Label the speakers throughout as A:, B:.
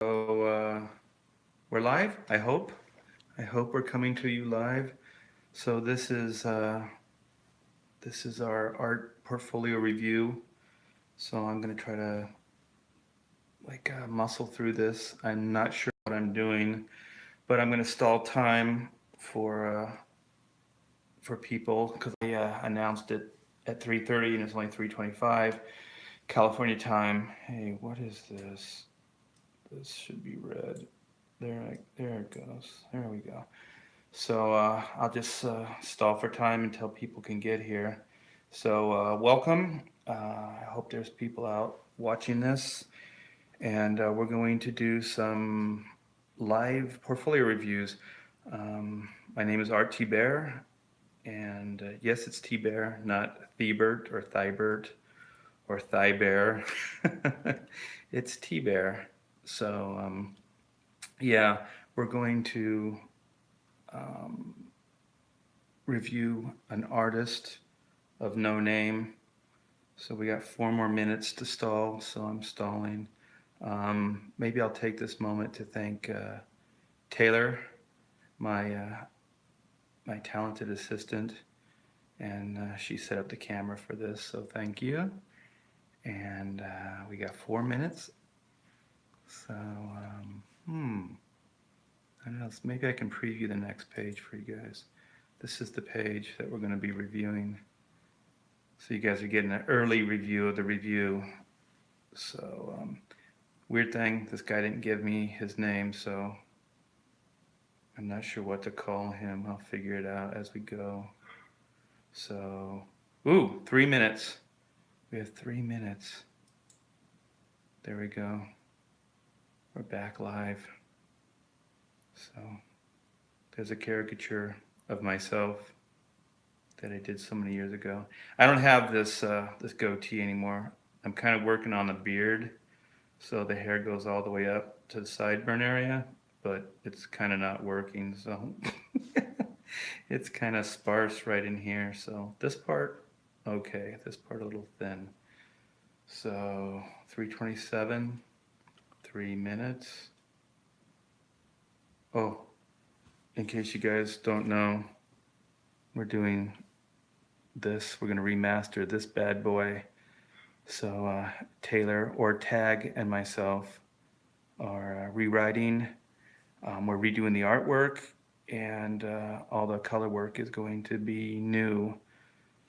A: So we're live. I hope. I hope we're coming to you live. So this is our art portfolio review. So I'm gonna try to muscle through this. I'm not sure what I'm doing, but I'm gonna stall time for people because I announced it at 3:30 and it's only 3:25 California time. Hey, what is this? This should be red. There it goes. There we go. So I'll just stall for time until people can get here. So welcome. I hope there's people out watching this, and we're going to do some live portfolio reviews. My name is Art T. Bear, and yes, it's T. Bear, not Thiebert or Thibert or Thigh Bear. It's T. Bear. So yeah, we're going to um, review an artist of no name. So we got 4 more minutes to stall, so I'm stalling. Maybe I'll take this moment to thank Taylor, my my talented assistant, and she set up the camera for this. So thank you. And we got 4 minutes. So I don't know. Maybe I can preview the next page for you guys. This is the page that we're going to be reviewing. So you guys are getting an early review of the review. So weird thing, this guy didn't give me his name, so I'm not sure what to call him. I'll figure it out as we go. So, 3 minutes. We have 3 minutes. There we go. We're back live. So there's a caricature of myself that I did so many years ago. I don't have this goatee anymore. I'm kind of working on the beard, so the hair goes all the way up to the sideburn area, but it's kind of not working, so it's kind of sparse right in here. So this part, okay, this part a little thin. So 3:27, 3 minutes. Oh, in case you guys don't know, we're doing this. We're gonna remaster this bad boy. So Taylor or Tag and myself are rewriting. We're redoing the artwork, and all the color work is going to be new.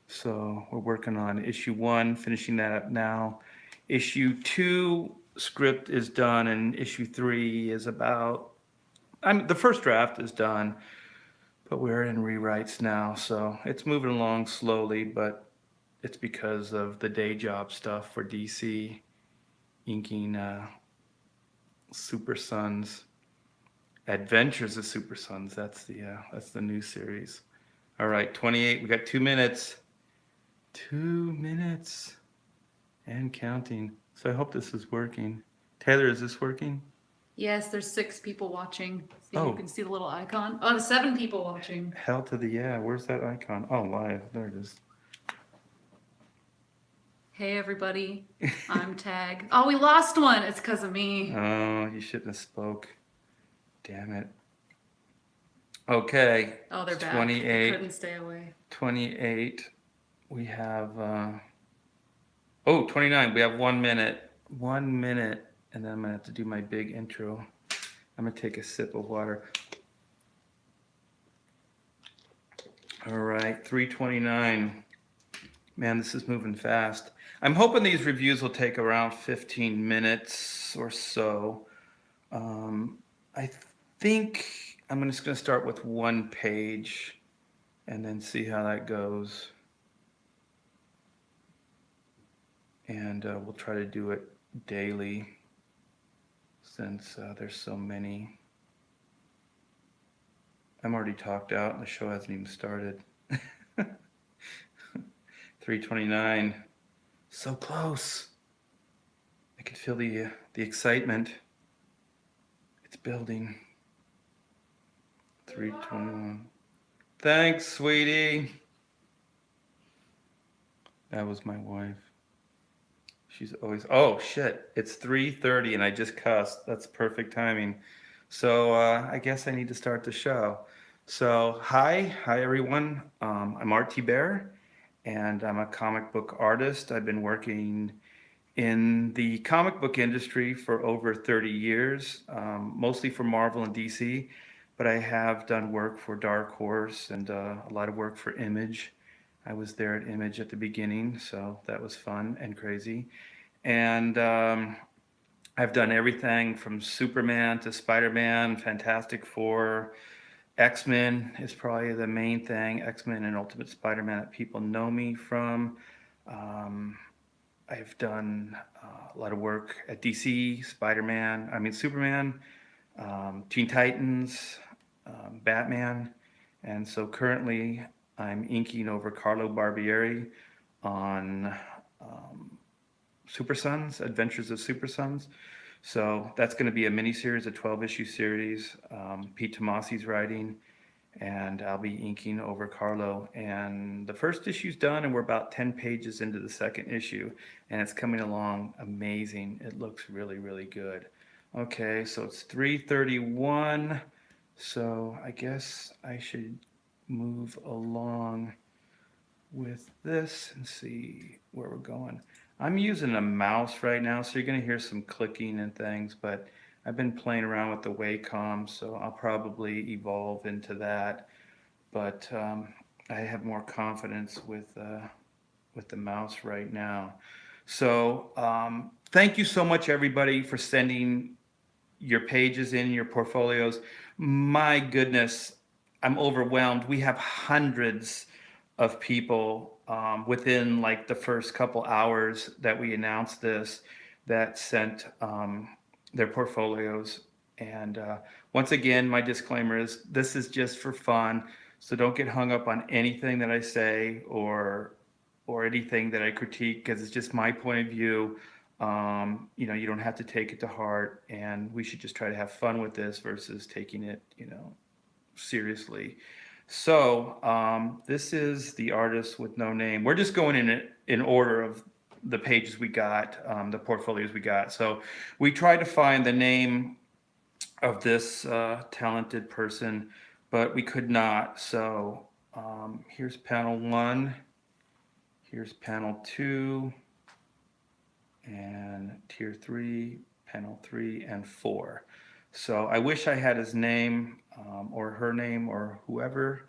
A: So we're working on issue 1, finishing that up now. Issue 2 script is done, and issue 3 is about. The first draft is done, but we're in rewrites now, so it's moving along slowly, but it's because of the day job stuff for DC, inking Super Sons, Adventures of Super Sons. That's the new series. All right, 28. We got 2 minutes. 2 minutes and counting. So I hope this is working. Taylor, is this working?
B: Yes, there's 6 people watching. So
A: Oh.
B: you can see the little icon. Oh, 7 people watching.
A: Hell to the yeah. Where's that icon? Oh, live. There it is.
B: Hey everybody, I'm Tag. Oh, we lost one. It's because of me.
A: Oh, you shouldn't have spoke. Damn it. Okay.
B: Oh, they're
A: It's
B: back.
A: 28.
B: They couldn't stay away.
A: 28. We have 29. We have 1 minute. 1 minute. And then I'm gonna have to do my big intro. I'm gonna take a sip of water. All right, 3:29. Man, this is moving fast. I'm hoping these reviews will take around 15 minutes or so. I think I'm just going to start with one page and then see how that goes. And we'll try to do it daily since there's so many. I'm already talked out and the show hasn't even started. 3:29. So close. I can feel the excitement. It's building. 3:21. Thanks, sweetie. That was my wife. She's always, oh shit, it's 3:30 and I just cussed. That's perfect timing. So I guess I need to start the show. So hi everyone. I'm RT Bear, and I'm a comic book artist. I've been working in the comic book industry for over 30 years, mostly for Marvel and DC, but I have done work for Dark Horse and a lot of work for Image. I was there at Image at the beginning, so that was fun and crazy. And I've done everything from Superman to Spider-Man, Fantastic Four, X-Men is probably the main thing. X-Men and Ultimate Spider-Man that people know me from. Um, I've done a lot of work at DC, Superman, Teen Titans, Batman. And so currently I'm inking over Carlo Barbieri on um, Super Sons, Adventures of Super Sons. So that's going to be a mini series, a 12-issue series. Pete Tomasi's writing, and I'll be inking over Carlo. And the first issue's done, and we're about 10 pages into the second issue, and it's coming along amazing. It looks really, really good. Okay, so it's 3:31, so I guess I should move along with this and see where we're going. I'm using a mouse right now, so you're going to hear some clicking and things, but I've been playing around with the Wacom, so I'll probably evolve into that. But I have more confidence with the mouse right now. So thank you so much, everybody, for sending your pages in, your portfolios. My goodness, I'm overwhelmed. We have hundreds of people within like the first couple hours that we announced this that sent their portfolios. And once again, my disclaimer is this is just for fun. So don't get hung up on anything that I say or anything that I critique because it's just my point of view. You don't have to take it to heart, and we should just try to have fun with this versus taking it, seriously. So this is the artist with no name. We're just going in order of the pages we got, the portfolios we got. So we tried to find the name of this talented person, but we could not. So here's panel 1. Here's panel 2. And tier 3, panel 3, and 4. So I wish I had his name or her name or whoever,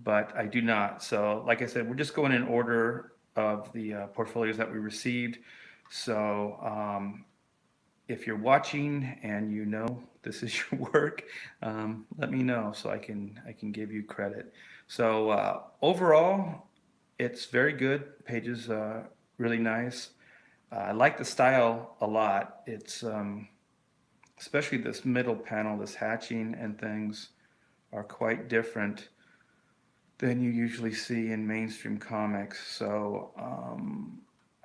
A: but I do not. So like I said, we're just going in order of the portfolios that we received. So if you're watching and you know this is your work, let me know so I can give you credit. So overall, it's very good. Pages really nice. I like the style a lot. It's especially this middle panel, this hatching and things are quite different than you usually see in mainstream comics. So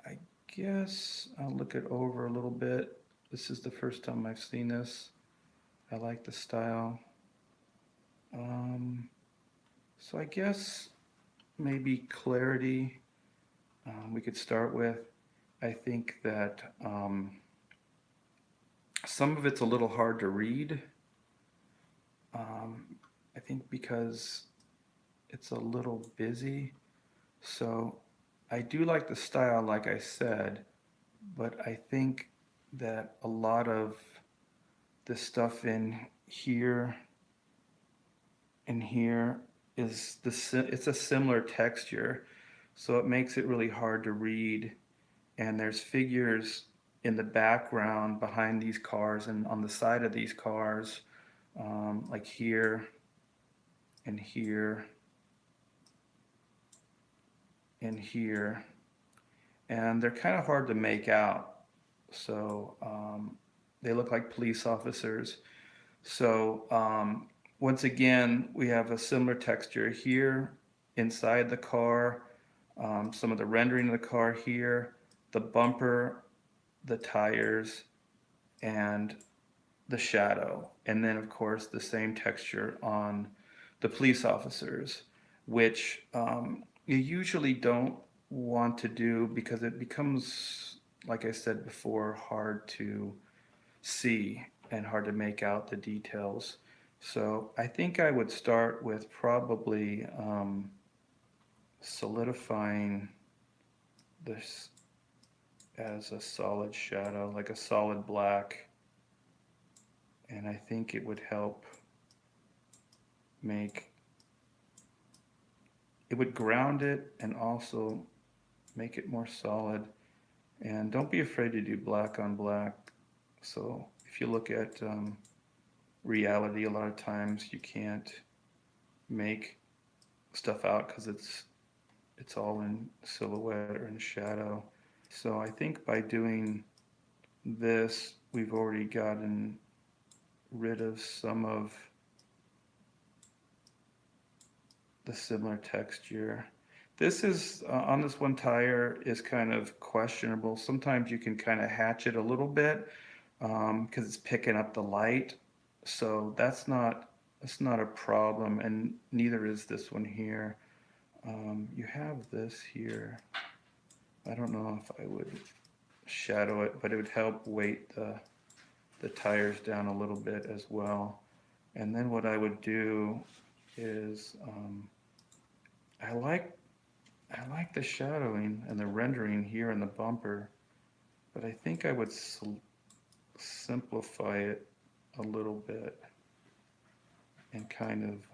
A: I guess I'll look it over a little bit. This is the first time I've seen this. I like the style. So I guess maybe clarity we could start with. I think that some of it's a little hard to read. I think because it's a little busy. So I do like the style, like I said, but I think that a lot of the stuff in here and here it's a similar texture, so it makes it really hard to read. And there's figures in the background behind these cars and on the side of these cars, like here and here and here, and they're kind of hard to make out. So they look like police officers. So once again, we have a similar texture here inside the car, some of the rendering of the car here, the bumper, the tires, and the shadow. And then, of course, the same texture on the police officers, which you usually don't want to do because it becomes like I said before, hard to see and hard to make out the details. So I think I would start with probably solidifying this as a solid shadow, like a solid black. And I think it would help make, it would ground it and also make it more solid. And don't be afraid to do black on black. So if you look at reality, a lot of times you can't make stuff out because it's all in silhouette or in shadow. So I think by doing this, we've already gotten rid of some of the similar texture. This is on this one tire is kind of questionable. Sometimes you can kind of hatch it a little bit because it's picking up the light. So that's not a problem, and neither is this one here. You have this here. I don't know if I would shadow it, but it would help weight the tires down a little bit as well. And then what I would do is I like I like the shadowing and the rendering here in the bumper, but I think I would simplify it a little bit and kind of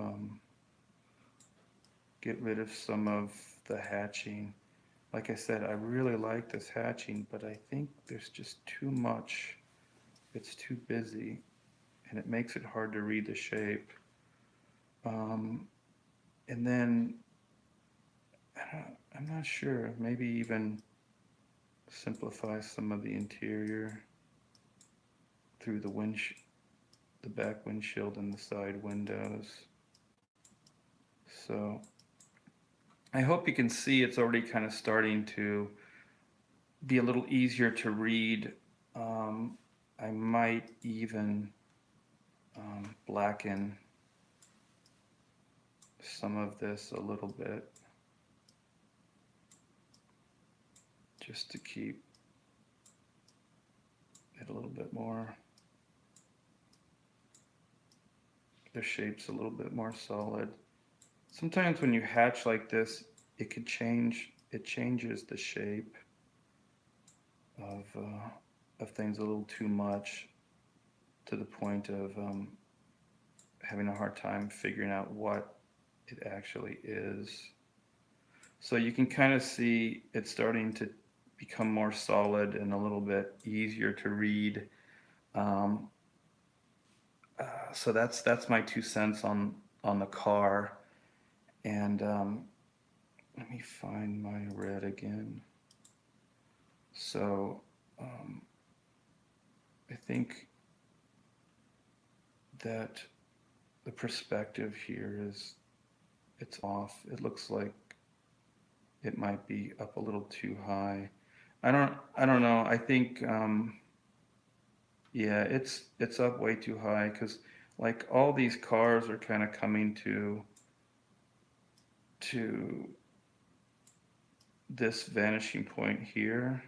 A: get rid of some of the hatching. Like I said, I really like this hatching, but I think there's just too much. It's too busy, and it makes it hard to read the shape. Um, and then I'm not sure. Maybe even simplify some of the interior through the back windshield and the side windows. So I hope you can see it's already kind of starting to be a little easier to read. I might even blacken some of this a little bit just to keep it a little bit more, the shape's a little bit more solid. Sometimes when you hatch like this, it changes the shape of things a little too much to the point of having a hard time figuring out what it actually is. So you can kind of see it's starting to become more solid and a little bit easier to read. Um, so that's my 2 cents on the car. And let me find my red again. So um, I think that the perspective here is it's off. It looks like it might be up a little too high. I don't know. I think yeah, it's up way too high because like all these cars are kind of coming to this vanishing point here.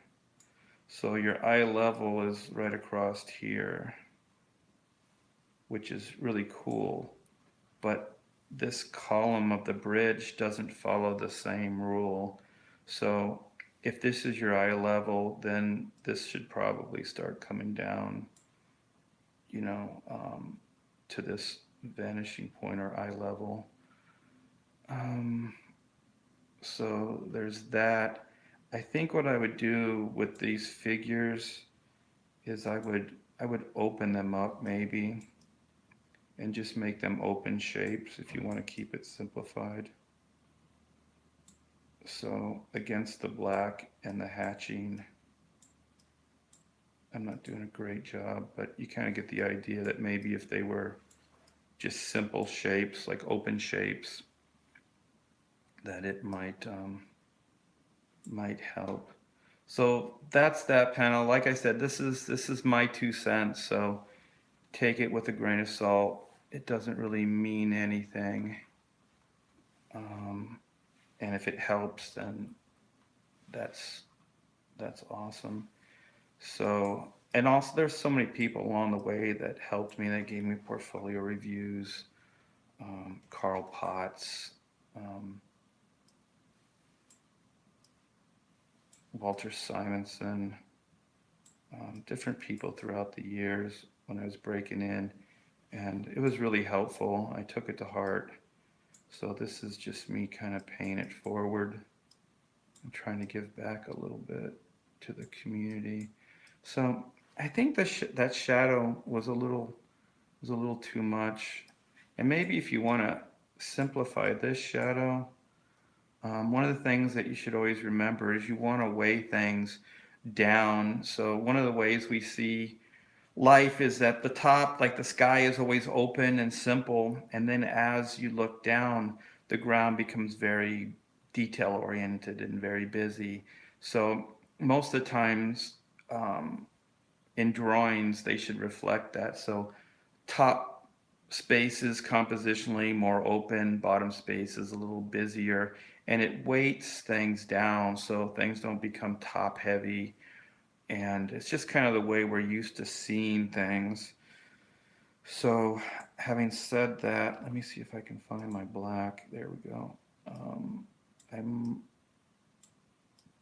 A: So your eye level is right across here, which is really cool. But this column of the bridge doesn't follow the same rule. So if this is your eye level, then this should probably start coming down, you know, to this vanishing point or eye level. Um, so there's that. I think what I would do with these figures is I would open them up maybe and just make them open shapes if you want to keep it simplified. So against the black and the hatching, I'm not doing a great job, but you kind of get the idea that maybe if they were just simple shapes, like open shapes, that it might help. So that's that panel. Like I said, this is my 2 cents. So take it with a grain of salt. It doesn't really mean anything. And if it helps, then that's that's awesome. So, and also there's so many people along the way that helped me, that gave me portfolio reviews. Carl Potts, um, Walter Simonson, different people throughout the years when I was breaking in. And it was really helpful. I took it to heart. So this is just me kind of paying it forward and trying to give back a little bit to the community. So I think that shadow was a little too much. And maybe if you want to simplify this shadow, one of the things that you should always remember is you want to weigh things down. So one of the ways we see life is at the top, like the sky is always open and simple, and then as you look down, the ground becomes very detail oriented and very busy. So most of the times, um, in drawings they should reflect that. So top space is compositionally more open, bottom space is a little busier, and it weights things down so things don't become top heavy. And it's just kind of the way we're used to seeing things. So, having said that, let me see if I can find my black. There we go. I'm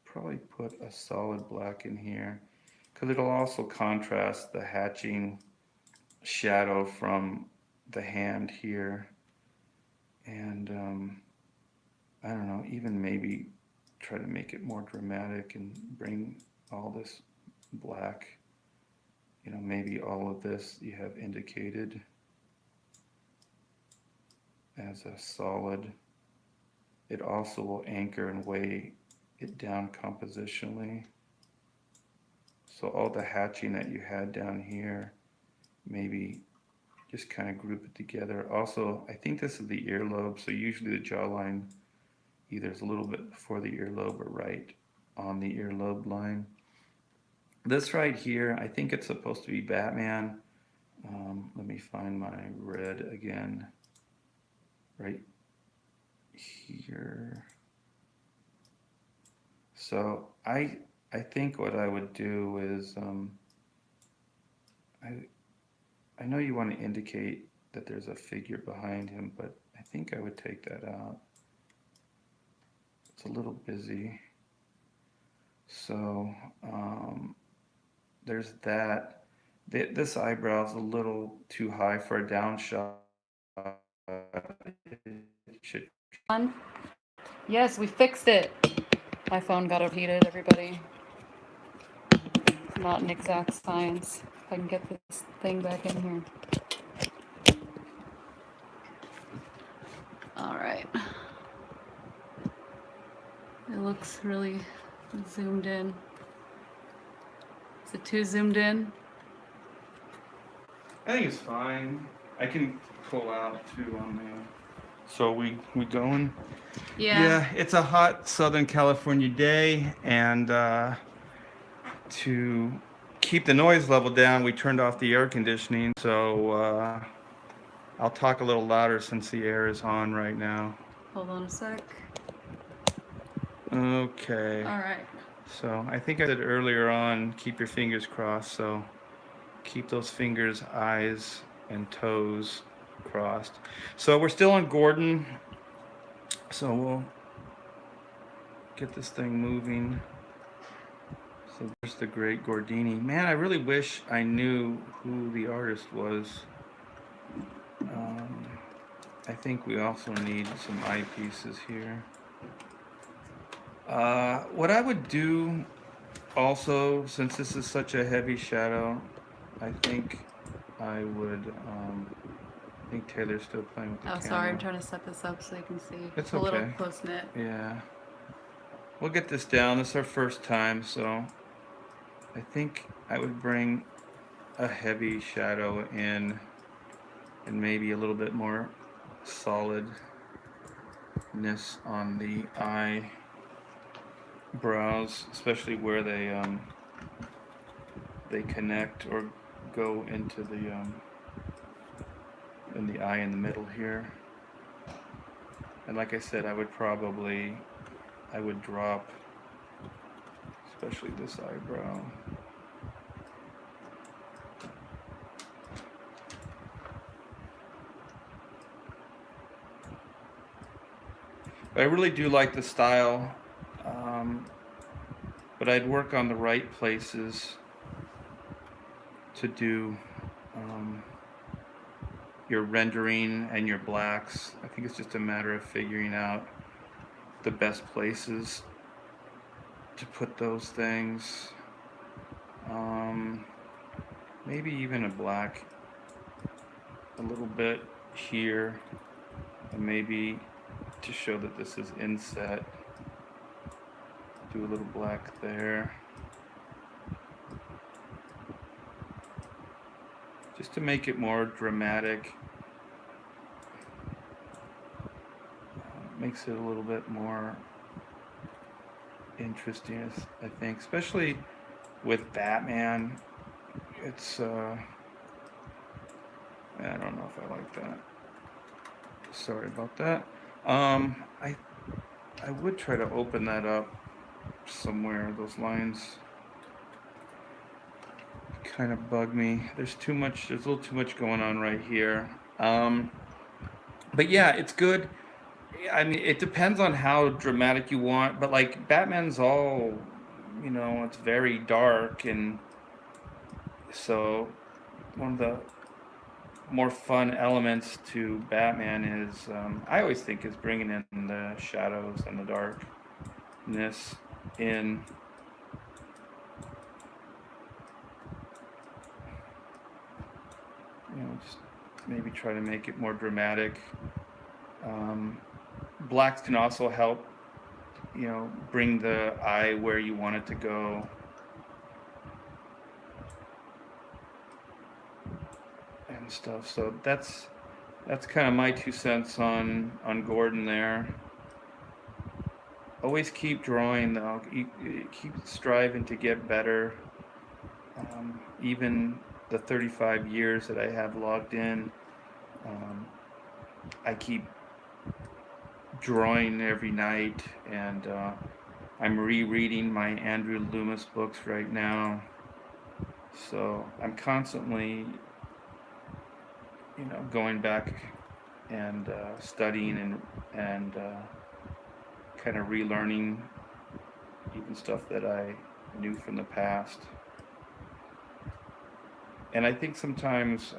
A: probably put a solid black in here because it'll also contrast the hatching shadow from the hand here. And I don't know, even maybe try to make it more dramatic and bring all this black, maybe all of this you have indicated as a solid. It also will anchor and weigh it down compositionally. So all the hatching that you had down here, maybe just kind of group it together. Also, I think this is the earlobe, so usually the jawline either is a little bit before the earlobe or right on the earlobe line. This right here, I think it's supposed to be Batman. Let me find my red again. Right here. So I think what I would do is I I know you want to indicate that there's a figure behind him, but I think I would take that out. It's a little busy. So there's that. This eyebrow is a little too high for a down shot. It should.
B: Yes, we fixed it. My phone got overheated, everybody. Not an exact science. If I can get this thing back in here. All right. It looks really zoomed in. Is it too zoomed in?
A: I think it's fine. I can pull out too on there. So we going?
B: Yeah.
A: Yeah, it's a hot Southern California day, and to keep the noise level down, we turned off the air conditioning. So I'll talk a little louder since the air is on right now.
B: Hold on a sec.
A: Okay.
B: All right.
A: So I think I said earlier on, keep your fingers crossed. So keep those fingers, eyes, and toes crossed. So we're still on Gordon. So we'll get this thing moving. So there's the great Gordini. Man, I really wish I knew who the artist was. Um, I think we also need some eyepieces here. What I would do also, since this is such a heavy shadow, I think I would. I think Taylor's still playing with the camera.
B: Sorry, I'm trying to set this up so you can see.
A: It's
B: a little
A: okay.
B: close knit.
A: Yeah. We'll get this down. This is our first time, so I think I would bring a heavy shadow in and maybe a little bit more solidness on the eyebrows, especially where they connect or go into in the eye in the middle here. And like I said, I would drop especially this eyebrow. But I really do like the style. But I'd work on the right places to do um, your rendering and your blacks. I think it's just a matter of figuring out the best places to put those things. Um, Maybe even a black a little bit here, and maybe to show that this is inset, do a little black there. Just to make it more dramatic. Makes it a little bit more interesting, I think, especially with Batman. It's I don't know if I like that. Sorry about that. I would try to open that up somewhere. Those lines kind of bug me. There's too much. There's a little too much going on right here. But yeah, it's good. I mean, it depends on how dramatic you want. But like Batman's all, it's very dark, and so one of the more fun elements to Batman is I always think is bringing in the shadows and the darkness in. Just maybe try to make it more dramatic. Blacks can also help, bring the eye where you want it to go. And stuff. So that's kind of my 2 cents on Gordon there. Always keep drawing though. Keep striving to get better. Even the 35 years that I have logged in, I keep drawing every night, and I'm rereading my Andrew Loomis books right now. So I'm constantly, going back and studying and kind of relearning even stuff that I knew from the past. And I think sometimes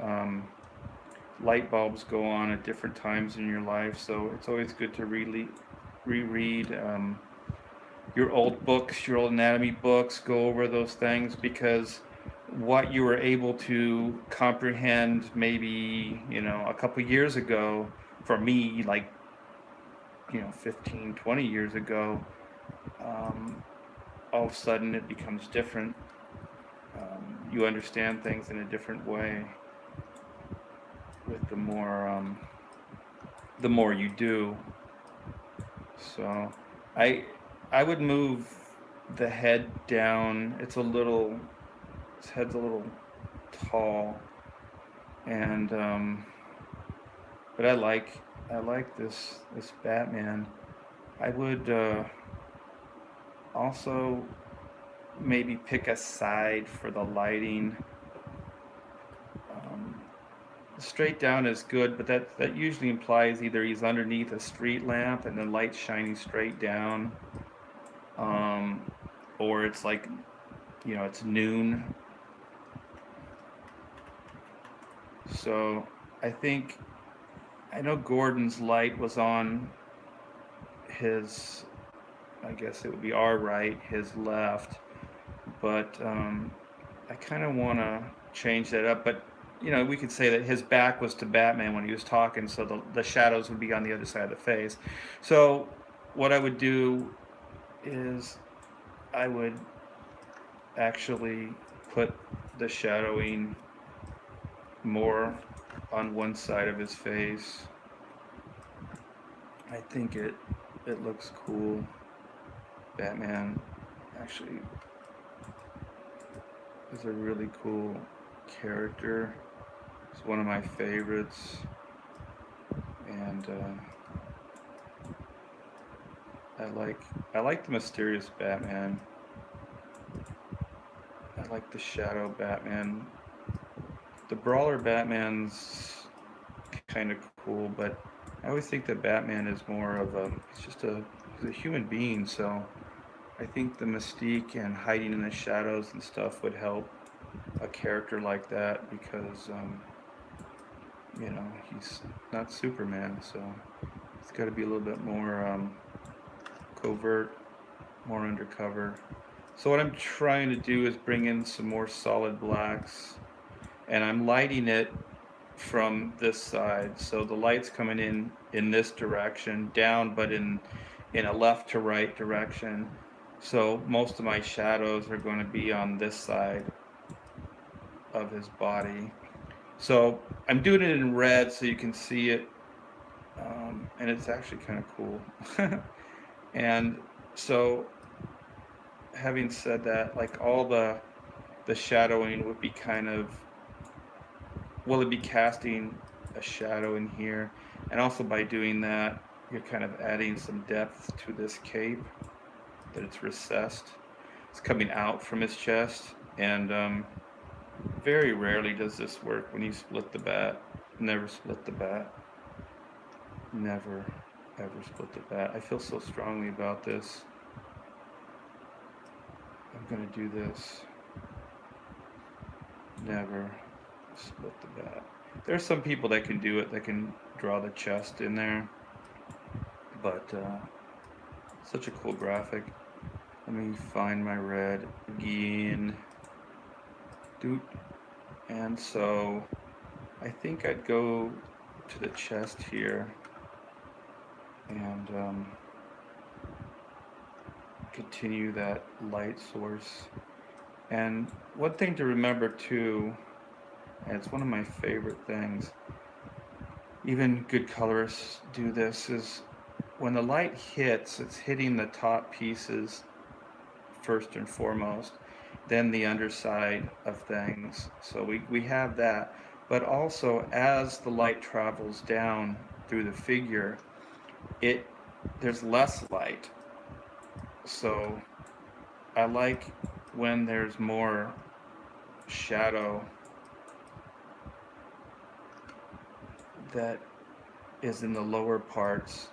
A: light bulbs go on at different times in your life, so it's always good to reread your old books, your old anatomy books, go over those things, because what you were able to comprehend maybe, a couple years ago, for me, like, 15, 20 years ago, all of a sudden it becomes different. You understand things in a different way with the more you do. So I would move the head down. His head's a little tall, and but I like this Batman. I would also maybe pick a side for the lighting. Straight down is good, but that usually implies either he's underneath a street lamp and the light's shining straight down, or it's like, it's noon. So I know Gordon's light was on his, I guess it would be our right, his left, but I kind of want to change that up. But we could say that his back was to Batman when he was talking, so the shadows would be on the other side of the face. So what I would do is I would actually put the shadowing more on one side of his face. I think it looks cool. Batman actually is a really cool character. It's one of my favorites, and I like the mysterious Batman. I like the shadow Batman. The brawler Batman's kind of cool, but I always think that Batman is more of a, he's a human being, so I think the mystique and hiding in the shadows and stuff would help a character like that because, he's not Superman, so it's got to be a little bit more covert, more undercover. So what I'm trying to do is bring in some more solid blacks, and I'm lighting it from this side. So the light's coming in this direction, down, but in a left to right direction. So most of my shadows are going to be on this side of his body. So I'm doing it in red so you can see it, and it's actually kind of cool. And so, having said that, like all the shadowing would be kind of, well, it'd be casting a shadow in here, and also by doing that, you're kind of adding some depth to this cape that it's recessed. It's coming out from his chest, and very rarely does this work when you split the bat. Never split the bat. Never, ever split the bat. I feel so strongly about this. I'm gonna do this. Never split the bat. There are some people that can do it, that can draw the chest in there, but such a cool graphic. Let me find my red again. Doot. And so I think I'd go to the chest here and continue that light source. And one thing to remember too, and it's one of my favorite things, even good colorists do this, is when the light hits, it's hitting the top pieces first and foremost, then the underside of things. So we have that. But also as the light travels down through the figure, there's less light. So I like when there's more shadow that is in the lower parts.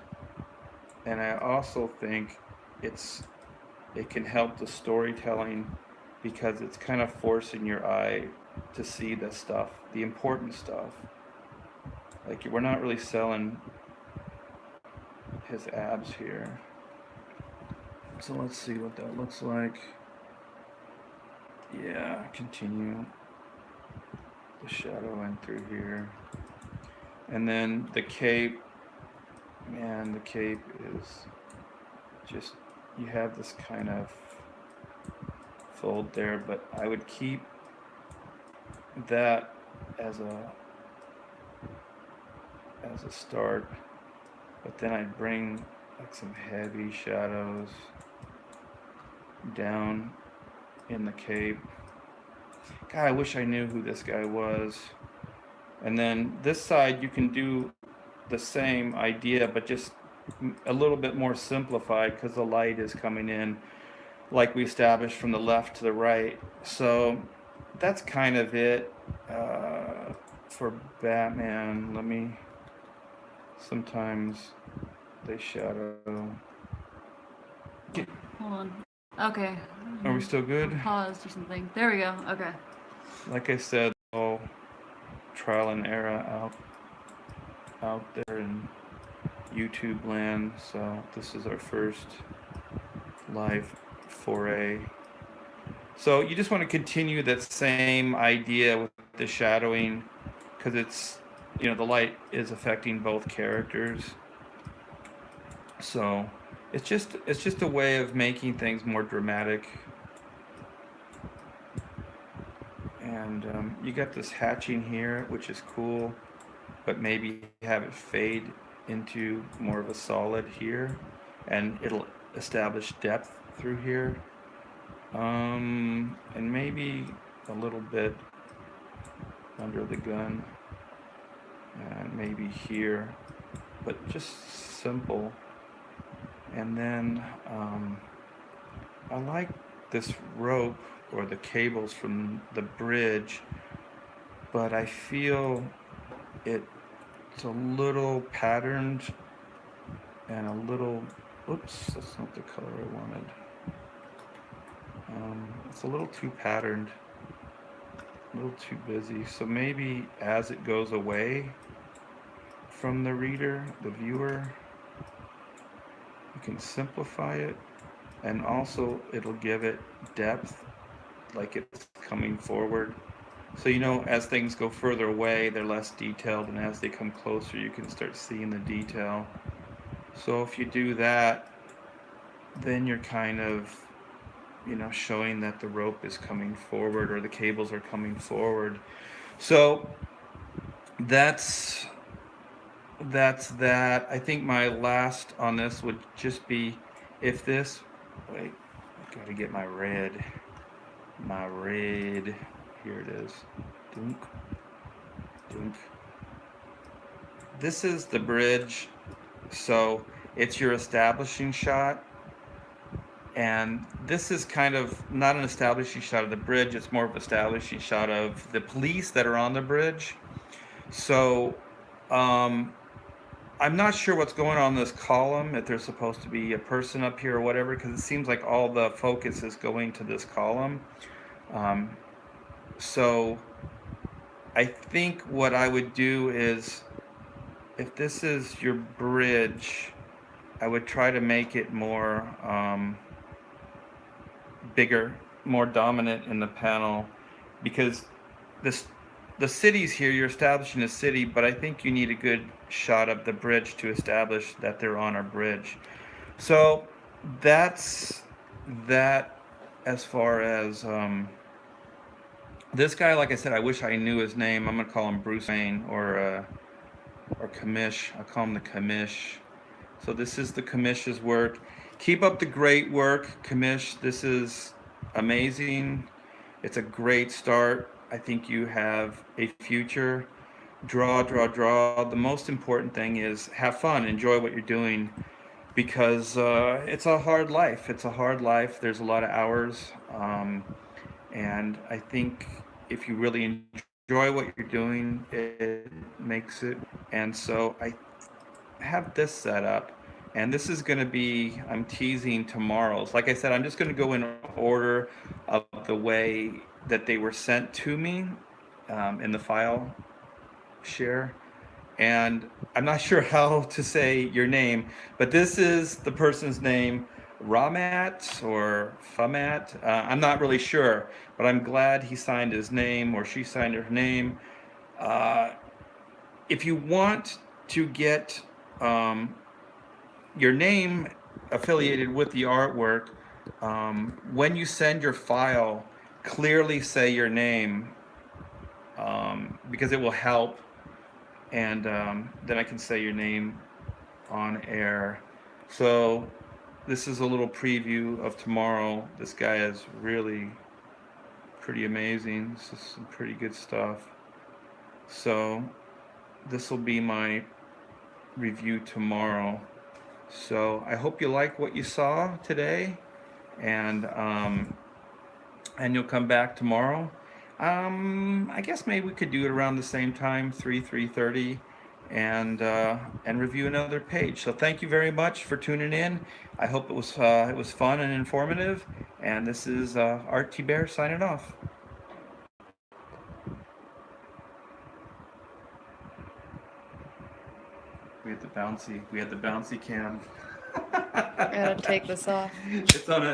A: And I also think it can help the storytelling because it's kind of forcing your eye to see the stuff, the important stuff. Like we're not really selling his abs here. So let's see what that looks like. Yeah, continue the shadow in through here. And then the cape, man, the cape is just, you have this kind of fold there, but I would keep that as a start, but then I'd bring like some heavy shadows down in the cape. God, I wish I knew who this guy was. And then this side you can do the same idea, but just a little bit more simplified because the light is coming in like we established from the left to the right. So that's kind of it for Batman. Sometimes they shadow.
B: Hold on. Okay.
A: Are we still good?
B: Paused or something. There we go. Okay.
A: Like I said, all trial and error out there in YouTube land. So this is our first live foray. So you just want to continue that same idea with the shadowing because it's, the light is affecting both characters. So it's just a way of making things more dramatic. And you got this hatching here, which is cool, but maybe have it fade into more of a solid here, and it'll establish depth through here. And maybe a little bit under the gun, and maybe here, but just simple. And then I like this rope or the cables from the bridge, but I feel it it's a little patterned and a little, oops, that's not the color I wanted. It's a little too patterned, a little too busy. So maybe as it goes away from the reader, the viewer, you can simplify it, and also it'll give it depth, like it's coming forward. So as things go further away, they're less detailed, and as they come closer, you can start seeing the detail. So if you do that, then you're kind of, showing that the rope is coming forward or the cables are coming forward. So that's that. I think my last on this would just be if this, wait, I gotta get my red. Here it is. Dunk, dunk. This is the bridge. So it's your establishing shot. And this is kind of not an establishing shot of the bridge, it's more of an establishing shot of the police that are on the bridge. So I'm not sure what's going on in this column, if there's supposed to be a person up here or whatever, because it seems like all the focus is going to this column. So I think what I would do is, if this is your bridge, I would try to make it more bigger, more dominant in the panel, because this the city's here. You're establishing a city, but I think you need a good shot of the bridge to establish that they're on a bridge. So that's that. As far as this guy, like I said, I wish I knew his name. I'm gonna call him Bruce Wayne or Commish. I'll call him the Commish. So this is the Commish's work. Keep up the great work, Commish. This is amazing. It's a great start. I think you have a future. Draw, draw, draw. The most important thing is have fun, enjoy what you're doing, because it's a hard life. It's a hard life. There's a lot of hours. And I think if you really enjoy what you're doing, it makes it. And so I have this set up, and this is going to be, I'm teasing tomorrow's. Like I said, I'm just going to go in order of the way that they were sent to me in the file share. And I'm not sure how to say your name, but this is the person's name, Ramat or Famat. I'm not really sure, but I'm glad he signed his name or she signed her name. If you want to get your name affiliated with the artwork, when you send your file, clearly say your name, because it will help, and then I can say your name on air. So this is a little preview of tomorrow. This guy is really pretty amazing. This is some pretty good stuff. So this will be my review tomorrow. So I hope you like what you saw today, and you'll come back tomorrow. I guess maybe we could do it around the same time, 3:30, and review another page. So thank you very much for tuning in. I hope it was fun and informative. And this is Art T Bear signing off. We had the bouncy cam.
B: I gotta take this off.
A: It's on a